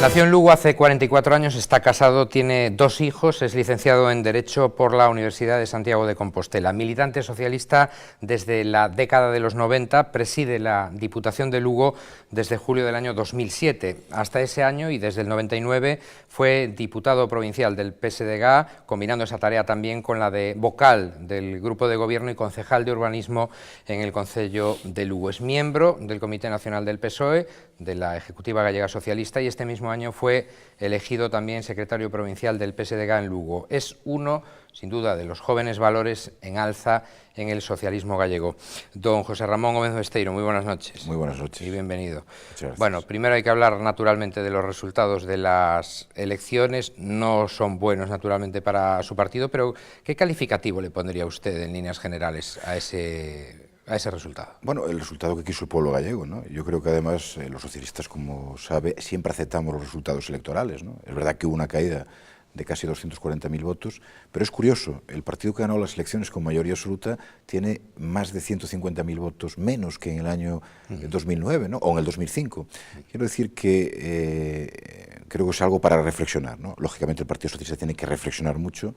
Nació en Lugo hace 44 años, está casado, tiene 2 hijos, es licenciado en Derecho por la Universidad de Santiago de Compostela. Militante socialista desde la década de los 90, preside la Diputación de Lugo desde julio del año 2007. Hasta ese año y desde el 99 fue diputado provincial del PSDG, combinando esa tarea también con la de vocal del Grupo de Gobierno y concejal de Urbanismo en el Concello de Lugo. Es miembro del Comité Nacional del PSOE, de la Ejecutiva Gallega Socialista, y este mismo año fue elegido también secretario provincial del PSDG en Lugo. Es uno, sin duda, de los jóvenes valores en alza en el socialismo gallego. Don José Ramón Gómez Besteiro, muy buenas noches. Muy buenas noches. Y bienvenido. Muchas gracias. Bueno, primero hay que hablar naturalmente de los resultados de las elecciones. No son buenos naturalmente para su partido, pero ¿qué calificativo le pondría usted en líneas generales a ese resultado? Bueno, el resultado que quiso el pueblo gallego, ¿no? Yo creo que además los socialistas, como sabe, siempre aceptamos los resultados electorales, ¿no? Es verdad que hubo una caída de casi 240.000 votos, pero es curioso, el partido que ganó las elecciones con mayoría absoluta tiene más de 150.000 votos menos que en el año 2009, ¿no? O en el 2005. Quiero decir que creo que es algo para reflexionar, ¿no? Lógicamente el Partido Socialista tiene que reflexionar mucho,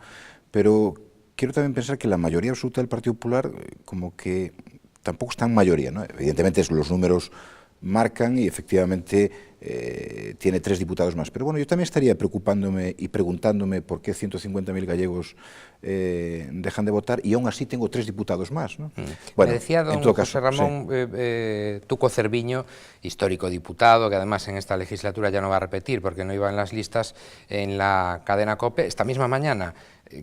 pero quiero también pensar que la mayoría absoluta del Partido Popular como que tampoco está en mayoría, ¿no? Evidentemente los números marcan y efectivamente tiene 3 diputados más. Pero bueno, yo también estaría preocupándome y preguntándome por qué 150.000 gallegos dejan de votar y aún así tengo 3 diputados más, ¿no? Bueno, me decía don José Ramón Tuco Cerviño, histórico diputado, que además en esta legislatura ya no va a repetir porque no iba en las listas en la cadena COPE, esta misma mañana,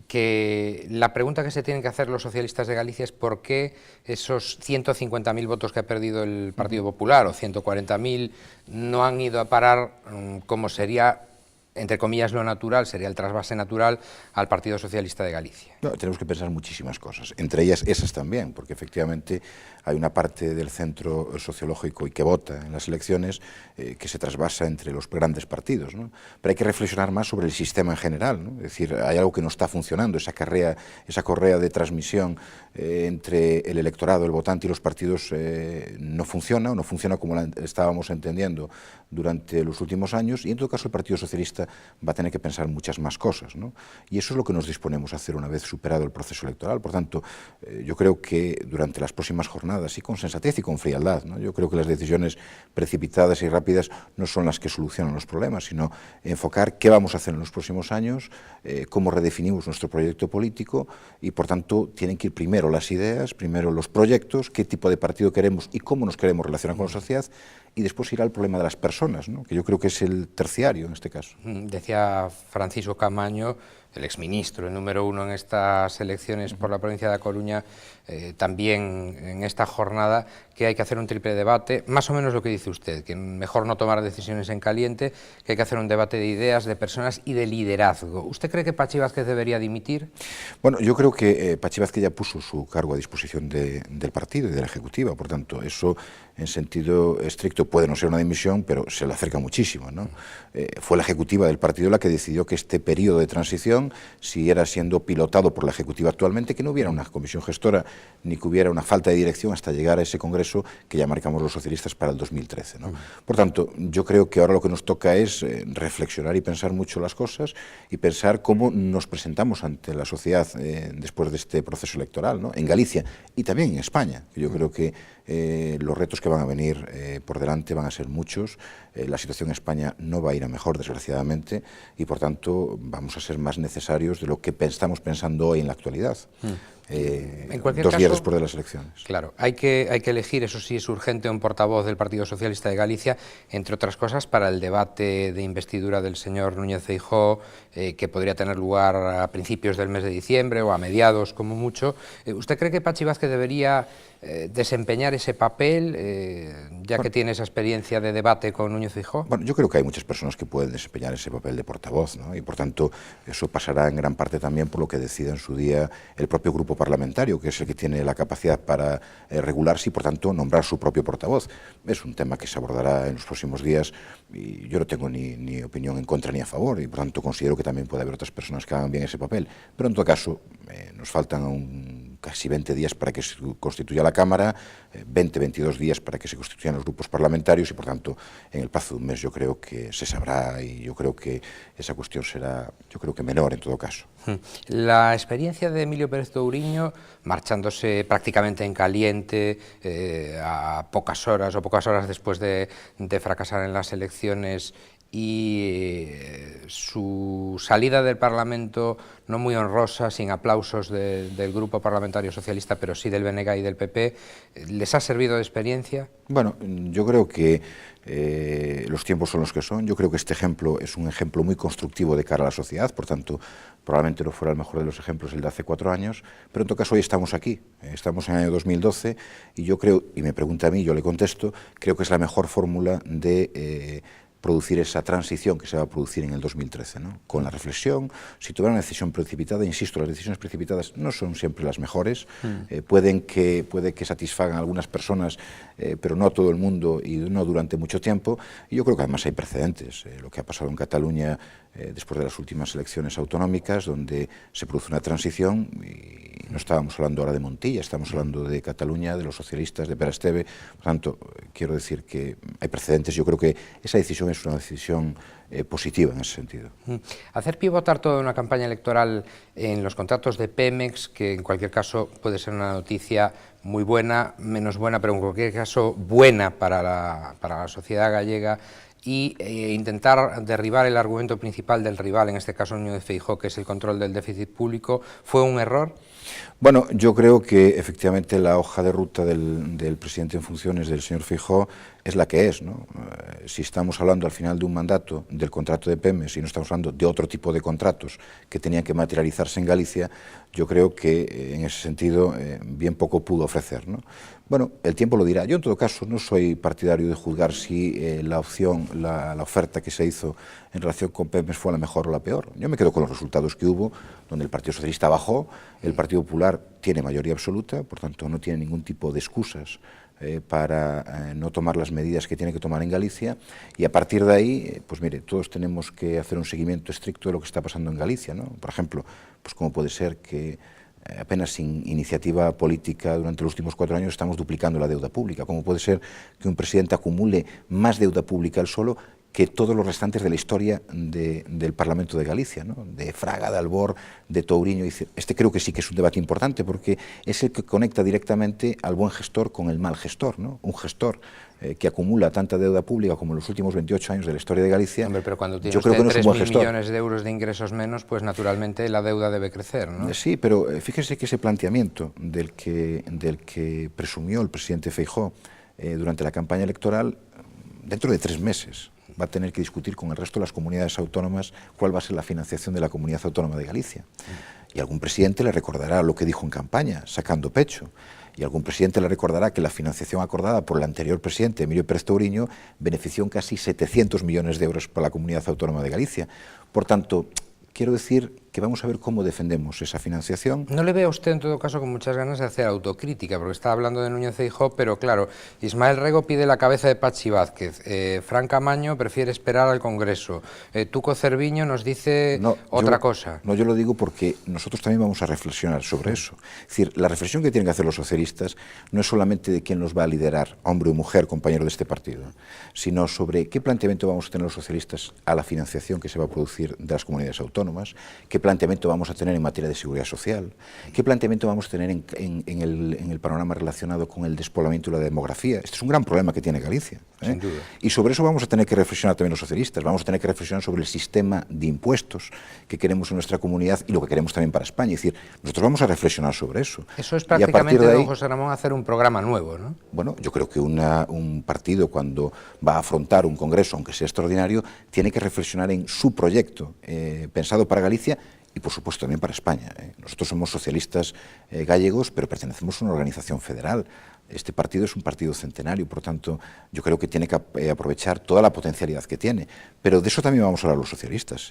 que la pregunta que se tienen que hacer los socialistas de Galicia es por qué esos 150.000 votos que ha perdido el Partido Popular, o 140.000, no han ido a parar, como sería, entre comillas, lo natural, sería el trasvase natural al Partido Socialista de Galicia. No, tenemos que pensar muchísimas cosas, entre ellas esas también, porque efectivamente hay una parte del centro sociológico y que vota en las elecciones que se trasvasa entre los grandes partidos, ¿no? Pero hay que reflexionar más sobre el sistema en general, ¿no? Es decir, hay algo que no está funcionando, esa correa de transmisión entre el electorado, el votante y los partidos no funciona, o no funciona como la estábamos entendiendo durante los últimos años, y en todo caso el Partido Socialista va a tener que pensar muchas más cosas, ¿no? Y eso es lo que nos disponemos a hacer una vez superado el proceso electoral. Por tanto, yo creo que durante las próximas jornadas, y con sensatez y con frialdad, ¿no? Yo creo que las decisiones precipitadas y rápidas no son las que solucionan los problemas, sino enfocar qué vamos a hacer en los próximos años, cómo redefinimos nuestro proyecto político, y por tanto tienen que ir primero las ideas, primero los proyectos, qué tipo de partido queremos y cómo nos queremos relacionar con la sociedad, y después irá el problema de las personas, ¿no? Que yo creo que es el terciario en este caso. Decía Francisco Camaño, el exministro, el número 1 en estas elecciones por la provincia de A Coruña, también en esta jornada, que hay que hacer un triple debate, más o menos lo que dice usted, que mejor no tomar decisiones en caliente, que hay que hacer un debate de ideas, de personas y de liderazgo. ¿Usted cree que Pachi Vázquez debería dimitir? Bueno, yo creo que Pachi Vázquez ya puso su cargo a disposición del partido y de la Ejecutiva, por tanto, eso en sentido estricto puede no ser una dimisión, pero se le acerca muchísimo, ¿no? Fue la Ejecutiva del partido la que decidió que este periodo de transición siguiera siendo pilotado por la Ejecutiva actualmente, que no hubiera una comisión gestora ni que hubiera una falta de dirección hasta llegar a ese congreso que ya marcamos los socialistas para el 2013, ¿no? Por tanto, yo creo que ahora lo que nos toca es reflexionar y pensar mucho las cosas y pensar cómo nos presentamos ante la sociedad después de este proceso electoral, ¿no? En Galicia y también en España, que yo creo que los retos que van a venir por delante van a ser muchos. La situación en España no va a ir a mejor, desgraciadamente, y por tanto vamos a ser más necesarios de lo que estamos pensando hoy en la actualidad. En cualquier 2 días caso, después de las elecciones. Claro, hay que elegir, eso sí es urgente, un portavoz del Partido Socialista de Galicia, entre otras cosas para el debate de investidura del señor Núñez Feijóo, que podría tener lugar a principios del mes de diciembre o a mediados como mucho. ¿Usted cree que Pachi Vázquez debería desempeñar ese papel, ya que tiene esa experiencia de debate con Núñez Feijóo? Bueno, yo creo que hay muchas personas que pueden desempeñar ese papel de portavoz, ¿no? Y por tanto eso pasará en gran parte también por lo que decida en su día el propio grupo parlamentario, que es el que tiene la capacidad para regularse y por tanto nombrar su propio portavoz. Es un tema que se abordará en los próximos días y yo no tengo ni opinión en contra ni a favor, y por tanto considero que también puede haber otras personas que hagan bien ese papel, pero en todo caso nos faltan aún casi 20 días para que se constituya la Cámara, 22 días para que se constituyan los grupos parlamentarios y, por tanto, en el plazo de un mes yo creo que se sabrá y yo creo que esa cuestión será, yo creo que menor en todo caso. La experiencia de Emilio Pérez Touriño, marchándose prácticamente en caliente a pocas horas después de fracasar en las elecciones, y su salida del Parlamento no muy honrosa, sin aplausos del Grupo Parlamentario Socialista, pero sí del BNG y del PP, ¿les ha servido de experiencia? Bueno, yo creo que los tiempos son los que son. Yo creo que este ejemplo es un ejemplo muy constructivo de cara a la sociedad, por tanto, probablemente no fuera el mejor de los ejemplos el de hace 4 años, pero en todo caso hoy estamos aquí, estamos en el año 2012 y yo creo, y me pregunta a mí, yo le contesto, creo que es la mejor fórmula de producir esa transición que se va a producir en el 2013, ¿no? Con la reflexión, si tuviera una decisión precipitada, insisto, las decisiones precipitadas no son siempre las mejores, puede que satisfagan a algunas personas, pero no a todo el mundo y no durante mucho tiempo, y yo creo que además hay precedentes, lo que ha pasado en Cataluña después de las últimas elecciones autonómicas, donde se produce una transición, y no estábamos hablando ahora de Montilla, estamos hablando de Cataluña, de los socialistas, de Pere Esteve, por tanto, quiero decir que hay precedentes, yo creo que esa decisión es una decisión positiva en ese sentido. Hacer pivotar toda una campaña electoral en los contratos de Pemex, que en cualquier caso puede ser una noticia muy buena, menos buena, pero en cualquier caso buena para la sociedad gallega, y intentar derribar el argumento principal del rival, en este caso Núñez Feijóo, que es el control del déficit público, ¿fue un error? Bueno, yo creo que efectivamente la hoja de ruta del presidente en funciones, del señor Feijóo, es la que es, ¿no? Si estamos hablando al final de un mandato del contrato de Pemex y no estamos hablando de otro tipo de contratos que tenían que materializarse en Galicia, yo creo que en ese sentido bien poco pudo ofrecer, ¿no? Bueno, el tiempo lo dirá. Yo en todo caso no soy partidario de juzgar si la oferta que se hizo en relación con Pemex fue la mejor o la peor. Yo me quedo con los resultados que hubo, donde el Partido Socialista bajó, el Partido Popular tiene mayoría absoluta, por tanto no tiene ningún tipo de excusas para no tomar las medidas que tiene que tomar en Galicia, y a partir de ahí, pues mire, todos tenemos que hacer un seguimiento estricto de lo que está pasando en Galicia, ¿no? Por ejemplo, pues cómo puede ser que apenas sin iniciativa política durante los últimos 4 años estamos duplicando la deuda pública. ¿Cómo puede ser que un presidente acumule más deuda pública él solo que todos los restantes de la historia del Parlamento de Galicia, ¿no? De Fraga, de Albor, de Touriño? Este creo que sí que es un debate importante porque es el que conecta directamente al buen gestor con el mal gestor, ¿no? Un gestor que acumula tanta deuda pública como en los últimos 28 años de la historia de Galicia. Hombre, pero cuando tiene yo creo que no es un buen gestor. 3.000 millones de euros de ingresos menos, pues naturalmente la deuda debe crecer, ¿no? Sí, pero fíjese que ese planteamiento del que presumió el presidente Feijóo durante la campaña electoral, dentro de 3 meses va a tener que discutir con el resto de las comunidades autónomas cuál va a ser la financiación de la comunidad autónoma de Galicia. Y algún presidente le recordará lo que dijo en campaña, sacando pecho. Y algún presidente le recordará que la financiación acordada por el anterior presidente, Emilio Pérez Touriño, benefició en casi 700 millones de euros para la comunidad autónoma de Galicia. Por tanto, quiero decir que vamos a ver cómo defendemos esa financiación. ¿No le ve a usted en todo caso con muchas ganas de hacer autocrítica? Porque está hablando de Núñez Feijóo, pero claro, Ismael Rego pide la cabeza de Patxi Vázquez, Fran Camaño prefiere esperar al Congreso, Tuco Cerviño nos dice otra cosa. No, yo lo digo porque nosotros también vamos a reflexionar sobre eso. Es decir, la reflexión que tienen que hacer los socialistas no es solamente de quién los va a liderar, hombre o mujer, compañero de este partido, sino sobre qué planteamiento vamos a tener los socialistas a la financiación que se va a producir de las comunidades autónomas, qué planteamiento vamos a tener en materia de seguridad social, qué planteamiento vamos a tener en el panorama relacionado con el despoblamiento y la demografía. Este es un gran problema que tiene Galicia. Sin duda. Y sobre eso vamos a tener que reflexionar también los socialistas, vamos a tener que reflexionar sobre el sistema de impuestos que queremos en nuestra comunidad y lo que queremos también para España. Es decir, nosotros vamos a reflexionar sobre eso. Eso es prácticamente, don José Ramón, hacer un programa nuevo, ¿no? Bueno, yo creo que un partido cuando va a afrontar un congreso, aunque sea extraordinario, tiene que reflexionar en su proyecto pensado para Galicia y, por supuesto, también para España. Nosotros somos socialistas gallegos, pero pertenecemos a una organización federal. Este partido es un partido centenario, por tanto, yo creo que tiene que aprovechar toda la potencialidad que tiene. Pero de eso también vamos a hablar los socialistas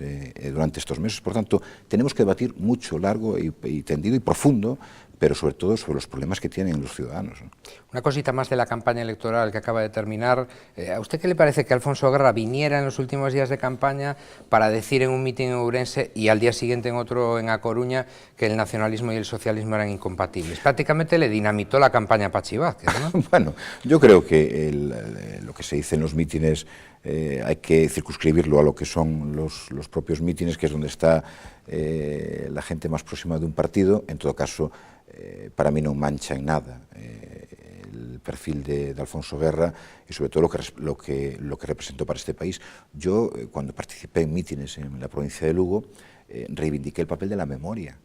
durante estos meses. Por tanto, tenemos que debatir mucho, largo y tendido y profundo pero sobre todo sobre los problemas que tienen los ciudadanos, ¿no? Una cosita más de la campaña electoral que acaba de terminar. ¿A usted qué le parece que Alfonso Guerra viniera en los últimos días de campaña para decir en un mitin en Ourense y al día siguiente en otro en A Coruña que el nacionalismo y el socialismo eran incompatibles? Prácticamente le dinamitó la campaña a Pachi Vázquez, ¿no? Bueno, yo creo que lo que se dice en los mítines hay que circunscribirlo a lo que son los propios mítines, que es donde está la gente más próxima de un partido. En todo caso, para mí no mancha en nada el perfil de Alfonso Guerra y sobre todo lo que representó para este país. Yo, cuando participé en mítines en la provincia de Lugo, reivindiqué el papel de la memoria.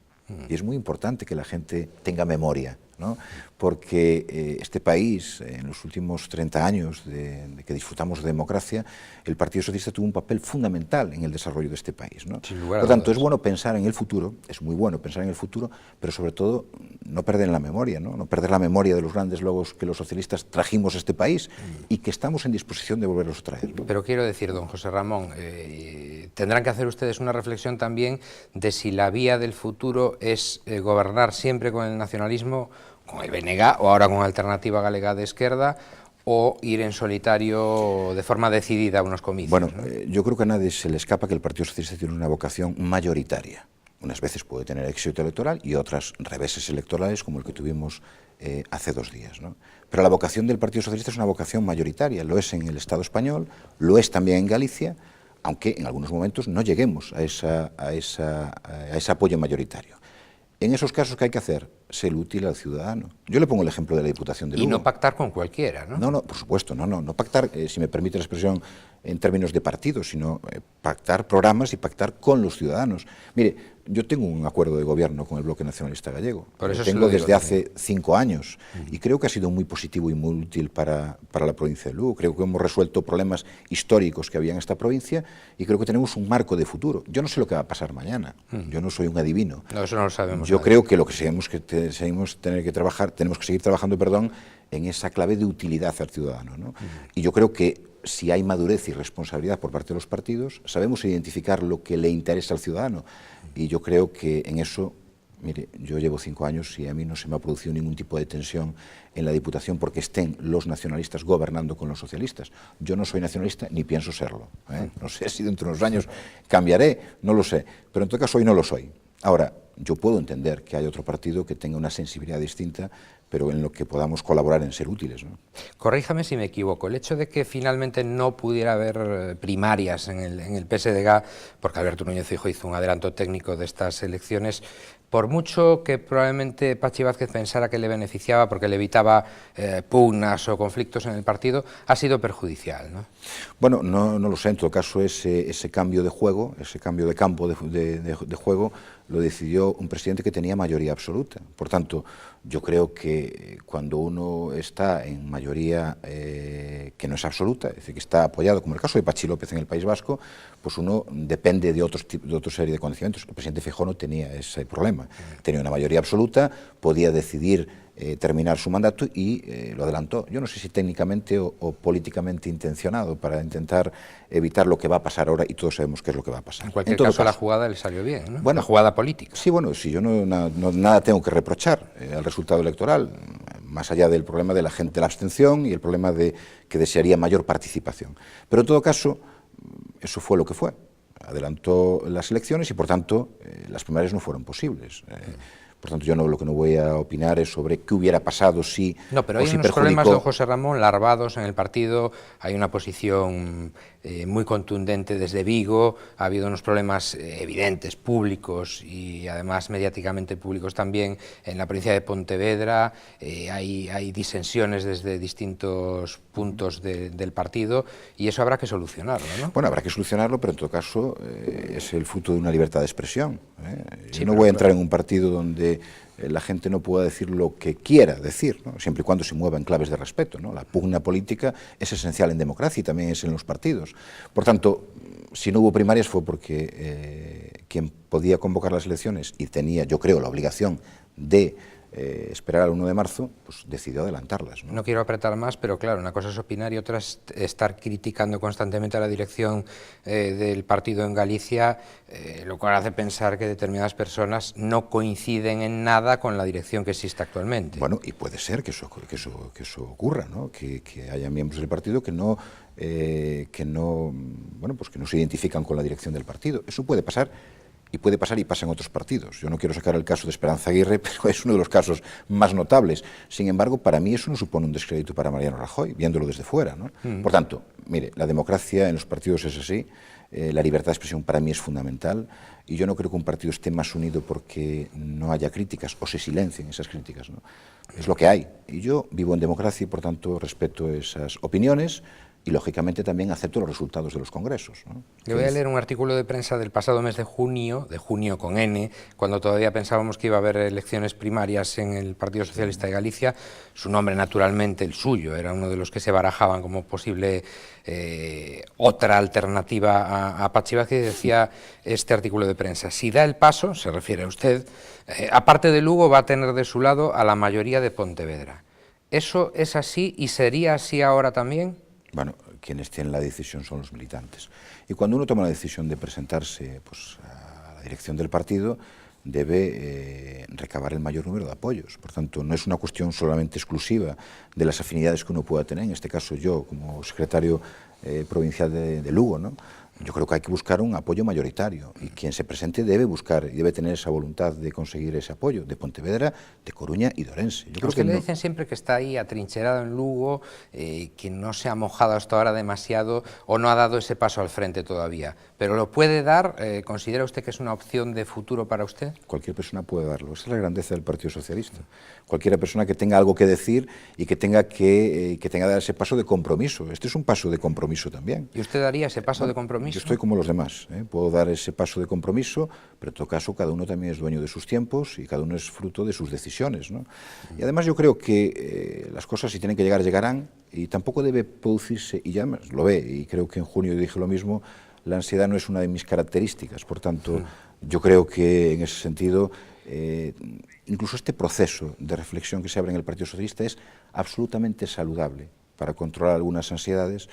Y es muy importante que la gente tenga memoria, ¿no? Porque este país, en los últimos 30 años de que disfrutamos de democracia, el Partido Socialista tuvo un papel fundamental en el desarrollo de este país, ¿no? Por lo tanto, es bueno pensar en el futuro, es muy bueno pensar en el futuro, pero sobre todo no perder la memoria, ¿no? No perder la memoria de los grandes logros que los socialistas trajimos a este país y que estamos en disposición de volverlos a traer, ¿no? Pero quiero decir, don José Ramón, tendrán que hacer ustedes una reflexión también de si la vía del futuro es gobernar siempre con el nacionalismo, con el BNG o ahora con Alternativa Galega de Esquerda, o ir en solitario de forma decidida a unos comicios. Bueno, ¿no? Yo creo que a nadie se le escapa que el Partido Socialista tiene una vocación mayoritaria. Unas veces puede tener éxito electoral y otras reveses electorales como el que tuvimos hace 2 días, ¿no? Pero la vocación del Partido Socialista es una vocación mayoritaria, lo es en el Estado español, lo es también en Galicia, aunque en algunos momentos no lleguemos a ese apoyo mayoritario. En esos casos, ¿qué hay que hacer? Ser útil al ciudadano. Yo le pongo el ejemplo de la Diputación de Lugo. Y no pactar con cualquiera, ¿no? No, por supuesto, no pactar, si me permite la expresión, en términos de partido, sino pactar programas y pactar con los ciudadanos. Mire, yo tengo un acuerdo de gobierno con el Bloque Nacionalista Gallego. Por eso lo tengo desde hace 5 años y creo que ha sido muy positivo y muy útil para la provincia de Lugo. Creo que hemos resuelto problemas históricos que había en esta provincia y creo que tenemos un marco de futuro. Yo no sé lo que va a pasar mañana, yo no soy un adivino. No, eso no lo sabemos. Yo creo que lo que tenemos que seguir trabajando, en esa clave de utilidad al ciudadano, ¿no? Y yo creo que si hay madurez y responsabilidad por parte de los partidos, sabemos identificar lo que le interesa al ciudadano. Y yo creo que en eso, mire, yo llevo 5 años y a mí no se me ha producido ningún tipo de tensión en la Diputación porque estén los nacionalistas gobernando con los socialistas. Yo no soy nacionalista ni pienso serlo, ¿eh? No sé si dentro de unos años cambiaré, no lo sé, pero en todo caso hoy no lo soy. Ahora, yo puedo entender que hay otro partido que tenga una sensibilidad distinta, pero en lo que podamos colaborar en ser útiles, ¿no? Corríjame si me equivoco, el hecho de que finalmente no pudiera haber primarias en el PSDG, porque Alberto Núñez Feijóo hizo un adelanto técnico de estas elecciones, por mucho que probablemente Pachi Vázquez pensara que le beneficiaba porque le evitaba pugnas o conflictos en el partido, ha sido perjudicial, ¿no? Bueno, no lo sé, en todo caso ese cambio de juego, ese cambio de campo de juego, lo decidió un presidente que tenía mayoría absoluta. Por tanto, yo creo que cuando uno está en mayoría que no es absoluta, es decir, que está apoyado, como el caso de Pachi López en el País Vasco, pues uno depende de otra serie de condicionamientos. El presidente Feijóo no tenía ese problema. Tenía una mayoría absoluta, podía decidir terminar su mandato y lo adelantó. Yo no sé si técnicamente o políticamente intencionado para intentar evitar lo que va a pasar ahora y todos sabemos qué es lo que va a pasar. En cualquier caso, la jugada le salió bien, ¿no? Bueno, la jugada política. Sí, bueno, si yo nada tengo que reprochar al resultado electoral, más allá del problema de la gente de la abstención y el problema de que desearía mayor participación. Pero en todo caso, eso fue lo que fue. Adelantó las elecciones y, por tanto, las primarias no fueron posibles. Por tanto, yo lo que no voy a opinar es sobre qué hubiera pasado si No, pero hay unos problemas, don José Ramón, larvados en el partido, hay una posición muy contundente desde Vigo, ha habido unos problemas evidentes, públicos y además mediáticamente públicos también en la provincia de Pontevedra, hay disensiones desde distintos puntos del partido y eso habrá que solucionarlo, ¿no? Bueno, habrá que solucionarlo, pero en todo caso es el fruto de una libertad de expresión, ¿eh? Sí, yo no voy a entrar en un partido donde la gente no pueda decir lo que quiera decir, ¿no? Siempre y cuando se mueva en claves de respeto, ¿no? La pugna política es esencial en democracia y también es en los partidos. Por tanto, si no hubo primarias fue porque quien podía convocar las elecciones y tenía, yo creo, la obligación de esperar al 1 de marzo, pues decidió adelantarlas, ¿no? No quiero apretar más, pero claro, una cosa es opinar y otra es estar criticando constantemente a la dirección del partido en Galicia, lo cual hace pensar que determinadas personas no coinciden en nada con la dirección que existe actualmente. Bueno, y puede ser que eso ocurra, ¿no? Que haya miembros del partido que no se identifican con la dirección del partido. Eso puede pasar y pasa en otros partidos. Yo no quiero sacar el caso de Esperanza Aguirre, pero es uno de los casos más notables. Sin embargo, para mí eso no supone un descrédito para Mariano Rajoy, viéndolo desde fuera, ¿no? Por tanto, mire, la democracia en los partidos es así, la libertad de expresión para mí es fundamental, y yo no creo que un partido esté más unido porque no haya críticas o se silencien esas críticas, ¿no? Es lo que hay. Y yo vivo en democracia y, por tanto, respeto esas opiniones, y lógicamente también acepto los resultados de los congresos, ¿no? Le voy a leer un artículo de prensa del pasado mes de junio con N, cuando todavía pensábamos que iba a haber elecciones primarias en el Partido Socialista de Galicia. Su nombre, naturalmente, el suyo, era uno de los que se barajaban como posible otra alternativa a Pachi Vázquez. Decía este artículo de prensa: si da el paso, se refiere a usted, aparte de Lugo, va a tener de su lado a la mayoría de Pontevedra. ¿Eso es así y sería así ahora también? Bueno, quienes tienen la decisión son los militantes. Y cuando uno toma la decisión de presentarse, pues, a la dirección del partido, debe recabar el mayor número de apoyos. Por tanto, no es una cuestión solamente exclusiva de las afinidades que uno pueda tener. En este caso, yo, como secretario provincial de Lugo, ¿no? Yo creo que hay que buscar un apoyo mayoritario, y quien se presente debe buscar y debe tener esa voluntad de conseguir ese apoyo, de Pontevedra, de Coruña y de Orense. Yo creo que le dicen siempre que está ahí atrincherado en Lugo, que no se ha mojado hasta ahora demasiado o no ha dado ese paso al frente todavía, pero ¿lo puede dar? ¿Considera usted que es una opción de futuro para usted? Cualquier persona puede darlo. Esa es la grandeza del Partido Socialista. Cualquier persona que tenga algo que decir y que tenga que dar ese paso de compromiso. Este es un paso de compromiso también. ¿Y usted daría ese paso de compromiso? Yo estoy como los demás, puedo dar ese paso de compromiso, pero en todo caso cada uno también es dueño de sus tiempos y cada uno es fruto de sus decisiones, ¿no? Y además yo creo que las cosas, si tienen que llegar, llegarán, y tampoco debe producirse, y ya lo ve, y creo que en junio dije lo mismo, la ansiedad no es una de mis características. Por tanto, yo creo que en ese sentido, incluso este proceso de reflexión que se abre en el Partido Socialista es absolutamente saludable para controlar algunas ansiedades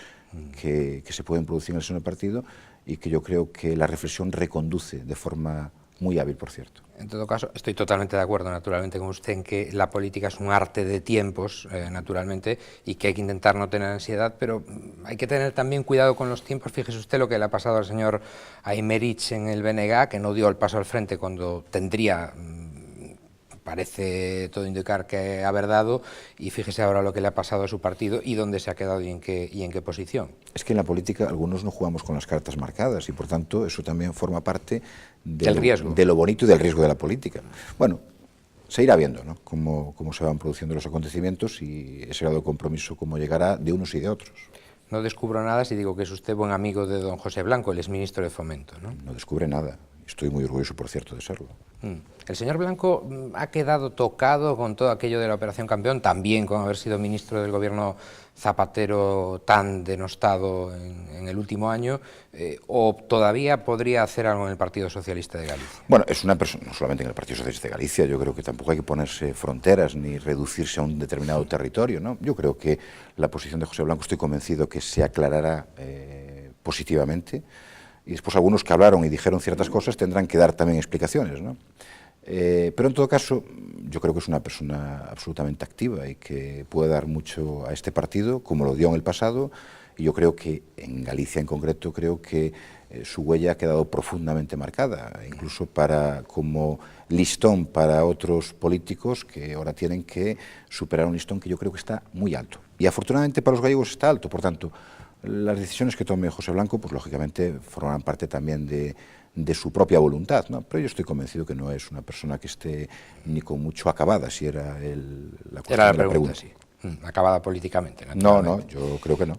que se pueden producir en el seno del partido, y que yo creo que la reflexión reconduce de forma muy hábil, por cierto. En todo caso, estoy totalmente de acuerdo, naturalmente, con usted en que la política es un arte de tiempos, naturalmente, y que hay que intentar no tener ansiedad, pero hay que tener también cuidado con los tiempos. Fíjese usted lo que le ha pasado al señor Aymerich en el BNG, que no dio el paso al frente cuando tendría, parece todo indicar que haber dado, y fíjese ahora lo que le ha pasado a su partido y dónde se ha quedado y en qué posición. Es que en la política algunos no jugamos con las cartas marcadas, y por tanto eso también forma parte del riesgo, de lo bonito y del riesgo de la política. Bueno, se irá viendo, ¿no?, cómo se van produciendo los acontecimientos, y ese grado de compromiso cómo llegará de unos y de otros. No descubro nada si digo que es usted buen amigo de don José Blanco, el exministro de Fomento, ¿no? No descubre nada. Estoy muy orgulloso, por cierto, de serlo. El señor Blanco ha quedado tocado con todo aquello de la Operación Campeón, también con haber sido ministro del gobierno Zapatero tan denostado en el último año, o todavía podría hacer algo en el Partido Socialista de Galicia. Bueno, es una persona, no solamente en el Partido Socialista de Galicia, yo creo que tampoco hay que ponerse fronteras ni reducirse a un determinado territorio, ¿no? Yo creo que la posición de José Blanco, estoy convencido que se aclarará positivamente, y después algunos que hablaron y dijeron ciertas cosas tendrán que dar también explicaciones, ¿no? Pero en todo caso, yo creo que es una persona absolutamente activa y que puede dar mucho a este partido, como lo dio en el pasado, y yo creo que en Galicia en concreto, creo que su huella ha quedado profundamente marcada, incluso como listón para otros políticos que ahora tienen que superar un listón que yo creo que está muy alto. Y afortunadamente para los gallegos está alto. Por tanto, las decisiones que tome José Blanco, pues lógicamente formarán parte también de su propia voluntad, ¿no? Pero yo estoy convencido que no es una persona que esté ni con mucho acabada, si era la cuestión de la pregunta. Sí. Acabada políticamente, naturalmente. No, yo creo que no.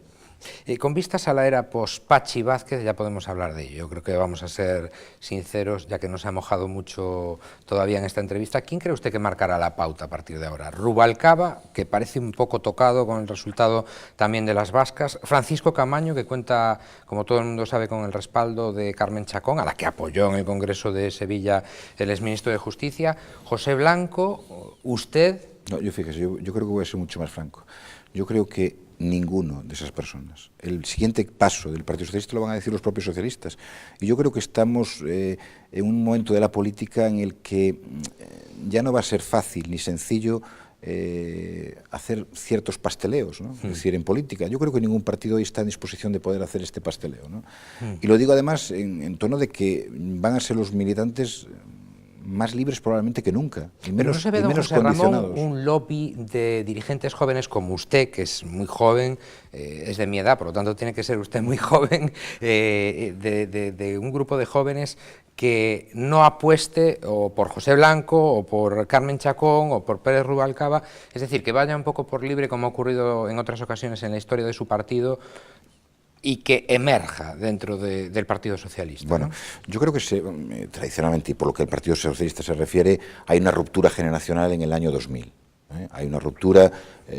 Con vistas a la era post-Pachi Vázquez, ya podemos hablar de ello. Yo creo que vamos a ser sinceros, ya que no se ha mojado mucho todavía en esta entrevista. ¿Quién cree usted que marcará la pauta a partir de ahora? Rubalcaba, que parece un poco tocado con el resultado también de las vascas. Francisco Camaño, que cuenta, como todo el mundo sabe, con el respaldo de Carmen Chacón, a la que apoyó en el Congreso de Sevilla el exministro de Justicia. José Blanco, usted... No, yo fíjese, yo creo que voy a ser mucho más franco. Yo creo que ninguno de esas personas. El siguiente paso del Partido Socialista lo van a decir los propios socialistas. Y yo creo que estamos en un momento de la política en el que ya no va a ser fácil ni sencillo hacer ciertos pasteleos, ¿no? Es decir, en política. Yo creo que ningún partido hoy está en disposición de poder hacer este pasteleo, ¿no? Y lo digo además en tono de que van a ser los militantes más libres probablemente que nunca, y menos, no se ve, y menos José condicionados. Ramón, un lobby de dirigentes jóvenes como usted, que es muy joven, es de mi edad, por lo tanto tiene que ser usted muy joven, de un grupo de jóvenes que no apueste o por José Blanco o por Carmen Chacón o por Pérez Rubalcaba, es decir, que vaya un poco por libre, como ha ocurrido en otras ocasiones en la historia de su partido, y que emerja dentro del Partido Socialista. Bueno, ¿no? Yo creo que tradicionalmente, y por lo que el Partido Socialista se refiere, hay una ruptura generacional en el año 2000. Hay una ruptura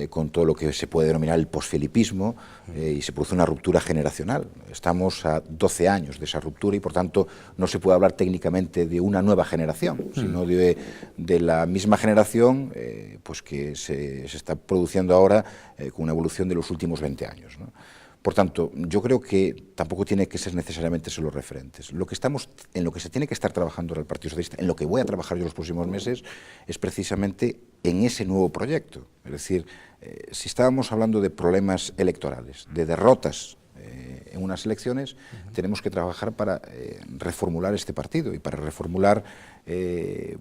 con todo lo que se puede denominar el posfelipismo y se produce una ruptura generacional. Estamos a 12 años de esa ruptura y por tanto no se puede hablar técnicamente de una nueva generación, sino de la misma generación pues que se está produciendo ahora con una evolución de los últimos 20 años, ¿no? Por tanto, yo creo que tampoco tiene que ser necesariamente solo referentes. En lo que se tiene que estar trabajando ahora el Partido Socialista, en lo que voy a trabajar yo los próximos meses, es precisamente en ese nuevo proyecto. Es decir, si estábamos hablando de problemas electorales, de derrotas en unas elecciones, tenemos que trabajar para reformular este partido y para reformular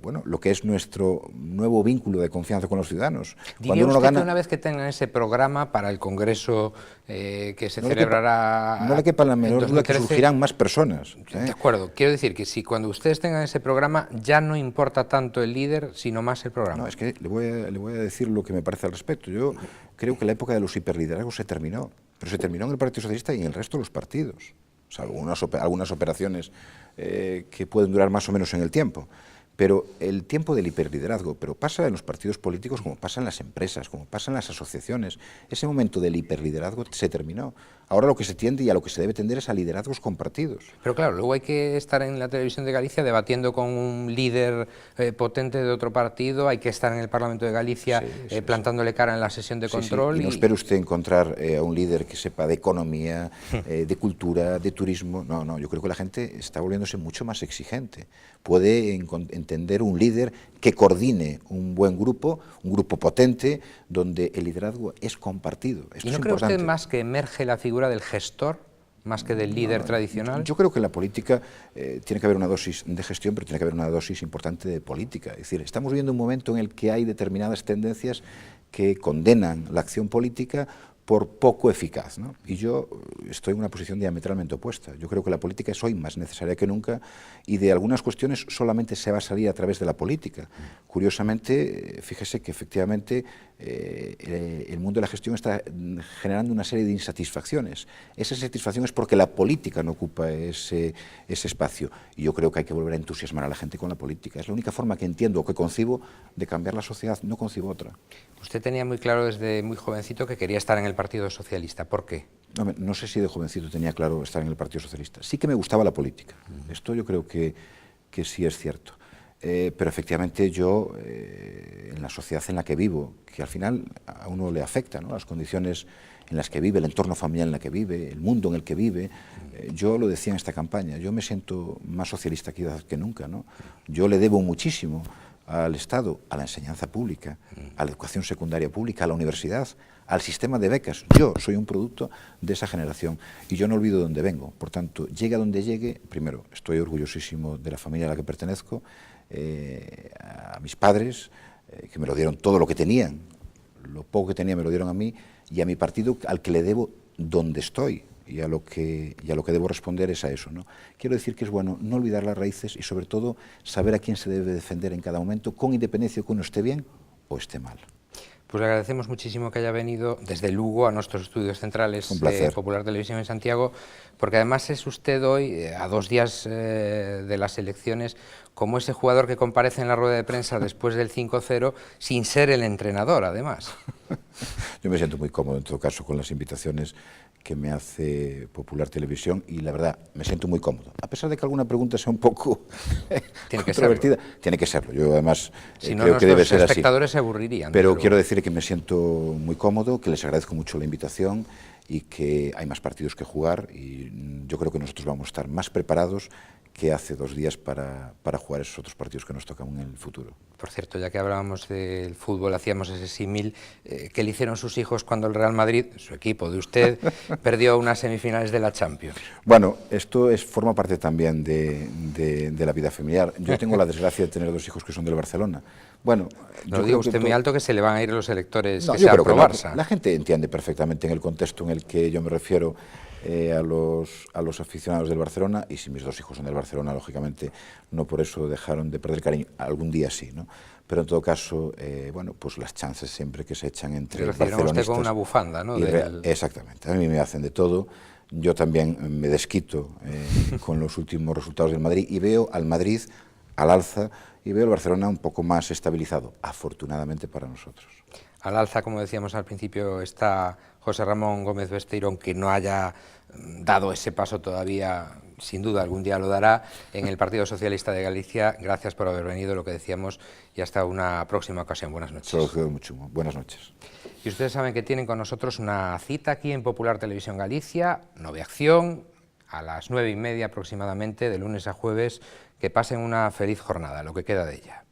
bueno, lo que es nuestro nuevo vínculo de confianza con los ciudadanos. ¿Diría usted que una vez que tengan ese programa para el Congreso que se celebrará... No le quepa la menor duda que surgirán más personas. De acuerdo, quiero decir que si cuando ustedes tengan ese programa ya no importa tanto el líder, sino más el programa. No, es que le voy a decir lo que me parece al respecto. Yo creo que la época de los hiperliderazgos se terminó, pero se terminó en el Partido Socialista y en el resto de los partidos. O sea, algunas operaciones que pueden durar más o menos en el tiempo. Pero el tiempo del hiperliderazgo, pero pasa en los partidos políticos como pasa en las empresas, como pasa en las asociaciones. Ese momento del hiperliderazgo se terminó. Ahora lo que se tiende y a lo que se debe tender es a liderazgos compartidos. Pero claro, luego hay que estar en la televisión de Galicia debatiendo con un líder potente de otro partido, hay que estar en el Parlamento de Galicia plantándole cara en la sesión de control. Y no espere usted encontrar a un líder que sepa de economía, de cultura, de turismo. No, yo creo que la gente está volviéndose mucho más exigente. Puede entender un líder que coordine un buen grupo, un grupo potente, donde el liderazgo es compartido. ¿Y no cree usted más que emerge la figura del gestor, más que del líder tradicional? Yo creo que en la política tiene que haber una dosis de gestión, pero tiene que haber una dosis importante de política. Es decir, estamos viviendo un momento en el que hay determinadas tendencias que condenan la acción política por poco eficaz, ¿no? Y yo estoy en una posición diametralmente opuesta. Yo creo que la política es hoy más necesaria que nunca y de algunas cuestiones solamente se va a salir a través de la política. Curiosamente, fíjese que efectivamente el mundo de la gestión está generando una serie de insatisfacciones. Esa satisfacción es porque la política no ocupa ese espacio. Y yo creo que hay que volver a entusiasmar a la gente con la política. Es la única forma que entiendo o que concibo de cambiar la sociedad, no concibo otra. Usted tenía muy claro desde muy jovencito que quería estar en el Partido Socialista. ¿Por qué? No sé si de jovencito tenía claro estar en el Partido Socialista. Sí que me gustaba la política. Esto yo creo que sí es cierto. Pero efectivamente yo, en la sociedad en la que vivo, que al final a uno le afecta, ¿no? Las condiciones en las que vive, el entorno familiar en el que vive, el mundo en el que vive, yo lo decía en esta campaña, yo me siento más socialista que nunca, ¿no? Yo le debo muchísimo al Estado, a la enseñanza pública, a la educación secundaria pública, a la universidad, al sistema de becas. Yo soy un producto de esa generación y yo no olvido de dónde vengo. Por tanto, llegue a donde llegue, primero, estoy orgullosísimo de la familia a la que pertenezco, a mis padres, que me lo dieron todo lo que tenían, lo poco que tenía me lo dieron a mí, y a mi partido al que le debo donde estoy. Y a lo que debo responder es a eso, ¿no? Quiero decir que es bueno no olvidar las raíces y sobre todo saber a quién se debe defender en cada momento, con independencia de que uno esté bien o esté mal. Pues le agradecemos muchísimo que haya venido desde Lugo a nuestros estudios centrales de Popular Televisión en Santiago, porque además es usted hoy, a 2 días de las elecciones, como ese jugador que comparece en la rueda de prensa después del 5-0, sin ser el entrenador, además. Yo me siento muy cómodo, en todo caso, con las invitaciones que me hace Popular Televisión y, la verdad, me siento muy cómodo. A pesar de que alguna pregunta sea un poco controvertida, tiene que serlo. Yo, además, si no, creo que debe ser así. Los espectadores se aburrirían. Pero quiero decir que me siento muy cómodo, que les agradezco mucho la invitación y que hay más partidos que jugar y yo creo que nosotros vamos a estar más preparados que hace 2 días para jugar esos otros partidos que nos tocan en el futuro. Por cierto, ya que hablábamos del fútbol, hacíamos ese símil, ¿qué le hicieron sus hijos cuando el Real Madrid, su equipo de usted, perdió unas semifinales de la Champions? Bueno, esto forma parte también de la vida familiar. Yo tengo la desgracia de tener 2 hijos que son del Barcelona. Bueno, no diga usted muy alto que se le van a ir los electores no, que sean pro Barça. La gente entiende perfectamente en el contexto en el que yo me refiero a los aficionados del Barcelona, y si mis 2 hijos son del Barcelona, lógicamente no por eso dejaron de perder cariño, algún día sí, ¿no? Pero en todo caso, bueno, pues las chances siempre que se echan entre barcelonistas... usted con una bufanda, ¿no? Exactamente, a mí me hacen de todo. Yo también me desquito con los últimos resultados del Madrid y veo al Madrid al alza y veo al Barcelona un poco más estabilizado, afortunadamente para nosotros. Al alza, como decíamos al principio, está José Ramón Gómez Besteiro, aunque no haya dado ese paso todavía, sin duda algún día lo dará, en el Partido Socialista de Galicia. Gracias por haber venido, lo que decíamos, y hasta una próxima ocasión. Buenas noches. Solo quedo mucho. Buenas noches. Y ustedes saben que tienen con nosotros una cita aquí en Popular Televisión Galicia, Nove Acción, a las 9:30 aproximadamente, de lunes a jueves. Que pasen una feliz jornada, lo que queda de ella.